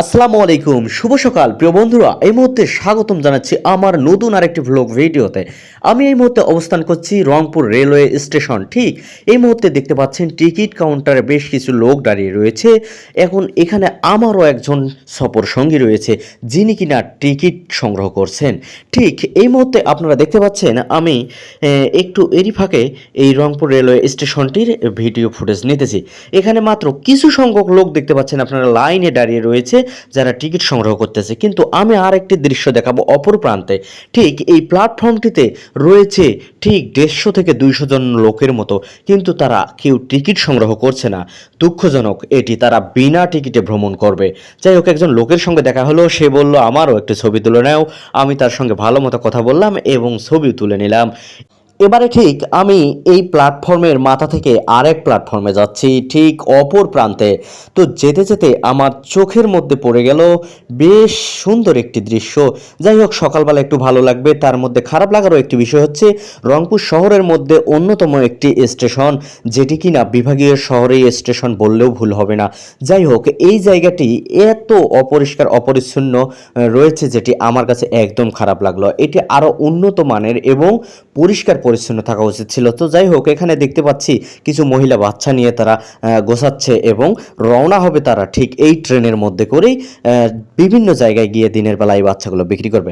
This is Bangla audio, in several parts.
আসসালামু আলাইকুম, শুভ সকাল প্রিয় বন্ধুরা। এই মুহূর্তে স্বাগতম জানাচ্ছি আমার নতুন আরেকটি ভ্লগ ভিডিওতে। আমি এই মুহূর্তে অবস্থান করছি রংপুর রেলওয়ে স্টেশন। ঠিক এই মুহূর্তে দেখতে পাচ্ছেন টিকিট কাউন্টারে বেশ কিছু লোক দাঁড়িয়ে রয়েছে। এখন এখানে আমারও একজন সফর সঙ্গী রয়েছে যিনি কিনা টিকিট সংগ্রহ করছেন। ঠিক এই মুহূর্তে আপনারা দেখতে পাচ্ছেন আমি একটু এরই ফাঁকে এই রংপুর রেলওয়ে স্টেশনটির ভিডিও ফুটেজ নিতেছি। এখানে মাত্র কিছু সংখ্যক লোক দেখতে পাচ্ছেন আপনারা লাইনে দাঁড়িয়ে রয়েছে যারা টিকিট সংগ্রহ করতেছে। কিন্তু আমি আর একটি দৃশ্য দেখাবো অপর প্রান্তে। ঠিক এই প্ল্যাটফর্মটিতে রয়েছে ঠিক 150 থেকে 200 জন লোকের মতো, কিন্তু তারা কেউ টিকিট সংগ্রহ করছে না। দুঃখজনক এটি, তারা বিনা টিকিটে ভ্রমণ করবে। যাই হোক, একজন লোকের সঙ্গে দেখা হলো, সে বলল আমারও একটু ছবি তুলে নাও। আমি তার সঙ্গে ভালো মতো কথা বললাম এবং ছবি তুলে নিলাম। এবারে ঠিক আমি এই প্ল্যাটফর্মের মাথা থেকে আরেক প্ল্যাটফর্মে যাচ্ছি, ঠিক অপর প্রান্তে। তো যেতে যেতে আমার চোখের মধ্যে পড়ে গেল বেশ সুন্দর একটি দৃশ্য। যাই হোক, সকালবেলা একটু ভালো লাগবে। তার মধ্যে খারাপ লাগারও একটি বিষয় হচ্ছে রংপুর শহরের মধ্যে অন্যতম একটি স্টেশন, যেটি কিনা বিভাগীয় শহরেই স্টেশন বললেও ভুল হবে না। যাই হোক, এই জায়গাটি এত অপরিষ্কার অপরিচ্ছন্ন রয়েছে যেটি আমার কাছে একদম খারাপ লাগলো। এটি আরও উন্নত মানের এবং পরিষ্কার পরিচ্ছন্ন থাকা উচিত ছিল। তো যাই হোক, এখানে দেখতে পাচ্ছি কিছু মহিলা বাচ্চা নিয়ে তারা গোছাচ্ছে এবং রওনা হবে তারা ঠিক এই ট্রেনের মধ্যে করেই বিভিন্ন জায়গায় গিয়ে দিনের বেলা এই বাচ্চাগুলো বিক্রি করবে।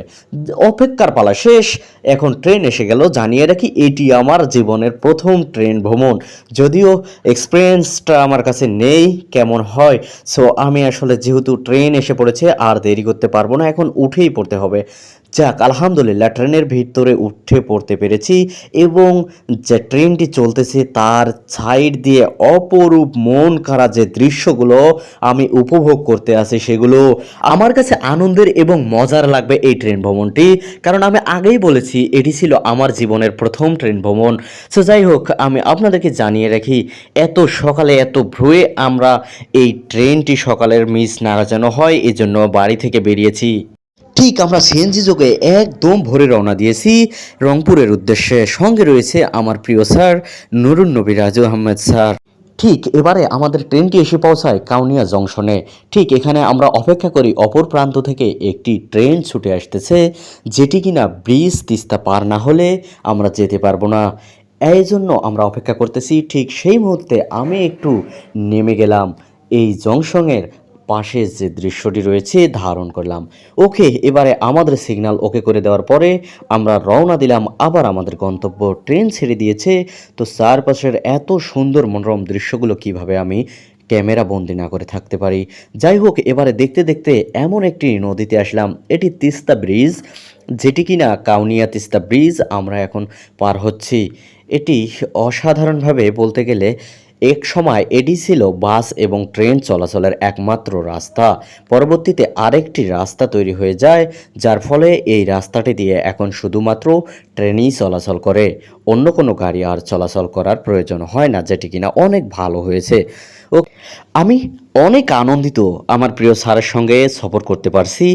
অপেক্ষার পালা শেষ, এখন ট্রেন এসে গেল। জানিয়ে রাখি, এটি আমার জীবনের প্রথম ট্রেন ভ্রমণ। যদিও এক্সপিরিয়েন্সটা আমার কাছে নেই কেমন হয়, সো আমি আসলে যেহেতু ট্রেন এসে পড়েছে আর দেরি করতে পারবো না, এখন উঠেই পড়তে হবে। যাক, আলহামদুলিল্লাহ ট্রেনের ভিতরে উঠে পড়তে পেরেছি এবং যে ট্রেনটি চলতেছে তার সাইড দিয়ে অপরূপ মন কাড়া যে দৃশ্যগুলো আমি উপভোগ করতে আছি, সেগুলো আমার কাছে আনন্দের এবং মজার লাগবে এই ট্রেন ভ্রমণটি। কারণ আমি আগেই বলেছি এটি ছিল আমার জীবনের প্রথম ট্রেন ভ্রমণ। সো যাই হোক, আমি আপনাদেরকে জানিয়ে রাখি, এত সকালে এত ভোরে আমরা এই ট্রেনটি সকালের মিস না যেন হয়, এজন্য বাড়ি থেকে বেরিয়েছি। ঠিক আমরা সিএনজি যোগে একদম ভোরে রওনা দিয়েছি রংপুরের উদ্দেশ্যে। সঙ্গে রয়েছে আমার প্রিয় স্যার নুরুন নবী রাজু আহমেদ স্যার। ঠিক এবারে আমাদের ট্রেনটি এসে পৌঁছায় কাউনিয়া জংশনে। ঠিক এখানে আমরা অপেক্ষা করি, অপর প্রান্ত থেকে একটি ট্রেন ছুটে আসতেছে, যেটি কিনা ব্রিজ তিস্তা পার না হলে আমরা যেতে পারবো না। এই জন্য আমরা অপেক্ষা করতেছি। ঠিক সেই মুহূর্তে আমি একটু নেমে গেলাম এই জংশনের পাশে যে দৃশ্যটি রয়েছে ধারণ করলাম। ওকে, এবারে আমাদের সিগন্যাল ওকে করে দেওয়ার পরে আমরা রওনা দিলাম আবার আমাদের গন্তব্য। ট্রেন ছেড়ে দিয়েছে। তো চারপাশের এত সুন্দর মনোরম দৃশ্যগুলো কিভাবে আমি ক্যামেরা বন্দি না করে থাকতে পারি। যাই হোক, এবারে দেখতে দেখতে এমন একটি নদীতে আসলাম, এটি তিস্তা ব্রিজ, যেটি কিনা কাউনিয়া তিস্তা ব্রিজ আমরা এখন পার হচ্ছি। এটি অসাধারণভাবে বলতে গেলে এক সময় এটি ছিল বাস এবং ট্রেন চলাচলের একমাত্র রাস্তা। পরবর্তীতে আরেকটি রাস্তা তৈরি হয়ে যায়, যার ফলে এই রাস্তাটি দিয়ে এখন শুধুমাত্র ট্রেনই চলাচল করে, অন্য কোনো গাড়ি আর চলাচল করার প্রয়োজন হয় না, যেটি কিনা অনেক ভালো হয়েছে। ও, আমি অনেক আনন্দিত আমার প্রিয় স্যারের সঙ্গে সফর করতে পারছি।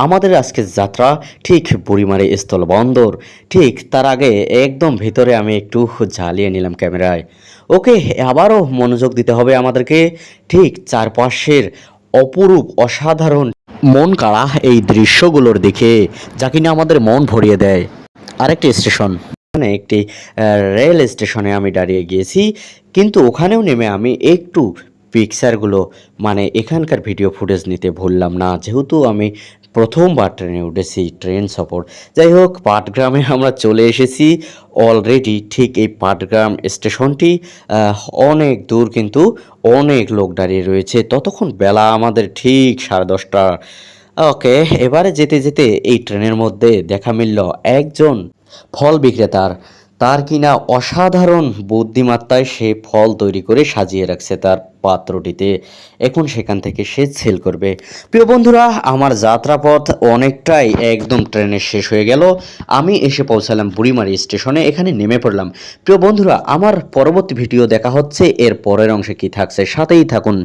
আমাদের আজকের যাত্রা ঠিক বুড়িমারি স্থলবন্দর। ঠিক তার আগে একদম ভেতরে আমি একটু ঝালিয়ে নিলাম ক্যামেরায়। ওকে, আবারও মনোযোগ দিতে হবে আমাদেরকে। ঠিক চারপাশের অপরূপ অসাধারণ মন কাড়া এই দৃশ্যগুলোর দিকে, যা কিনা আমাদের মন ভরিয়ে দেয়। আরেকটি স্টেশন, এখানে একটি রেল স্টেশনে আমি দাঁড়িয়ে গিয়েছি, কিন্তু ওখানেও নেমে আমি একটু পিকচারগুলো মানে এখানকার ভিডিও ফুটেজ নিতে ভুললাম না, যেহেতু আমি প্রথমবার ট্রেনে উঠেছি, ট্রেন সফর। যাই হোক, পাটগ্রামে আমরা চলে এসেছি অলরেডি। ঠিক এই পাটগ্রাম স্টেশনটি অনেক দূর, কিন্তু অনেক লোক দাঁড়িয়ে রয়েছে। ততক্ষণ বেলা আমাদের ঠিক 10:30। ওকে, এবারে যেতে যেতে এই ট্রেনের মধ্যে দেখা মিলল একজন ফল বিক্রেতার। তার কিনা অসাধারণ বুদ্ধিমত্তায় সে ফল তৈরি করে সাজিয়ে রাখছে তার পাত্রটিতে। এখন সেখান থেকে সে সেল করবে। প্রিয় বন্ধুরা, আমার যাত্রাপথ অনেকটাই একদম ট্রেনের শেষ হয়ে গেল। আমি এসে পৌঁছালাম বুড়িমারি স্টেশনে, এখানে নেমে পড়লাম। প্রিয় বন্ধুরা, আমার পরবর্তী ভিডিও দেখা হচ্ছে, এর পরের অংশে কি থাকছে সাথেই থাকুন।